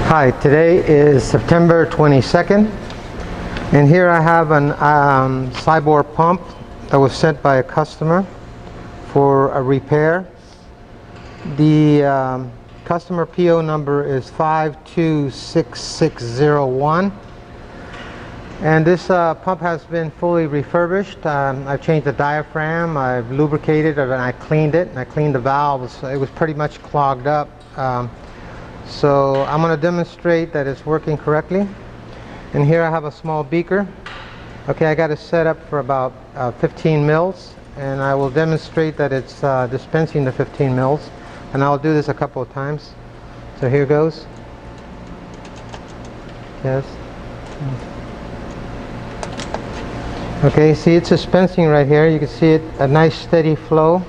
Hi, today is September 22nd, and here I have an Cybor pump that was sent by a customer for a repair. The customer PO number is 526601, and this pump has been fully refurbished. I've changed the diaphragm, I've lubricated it, and I cleaned it, and I cleaned the valves. It was pretty much clogged up. So I'm going to demonstrate that it's working correctly. And here I have a small beaker. Okay, I got it set up for about 15 mils, and I will demonstrate that it's dispensing the 15 mils. And I'll do this a couple of times. So here goes. Yes. Okay, see, it's dispensing right here. You can see it, a nice steady flow.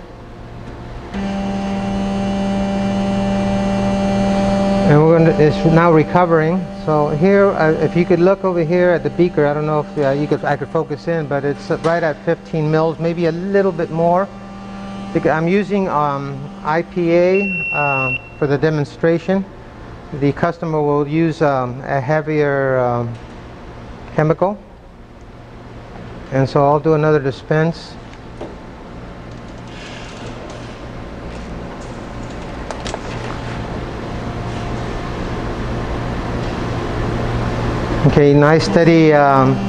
And it's now recovering. So here, if you could look over here at the beaker, I don't know if I could focus in, but it's right at 15 mils, maybe a little bit more. I'm using IPA for the demonstration. The customer will use a heavier chemical. And so I'll do another dispense. Okay, nice steady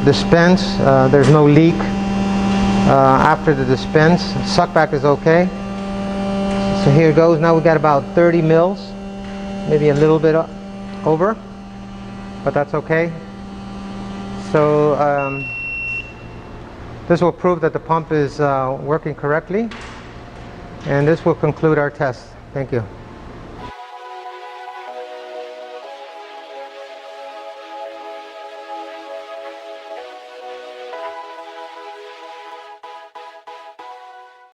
dispense. There's no leak after the dispense. Suckback is okay. So here it goes. Now we've got about 30 mils, maybe a little bit over, but that's okay. So this will prove that the pump is working correctly, and this will conclude our test. Thank you.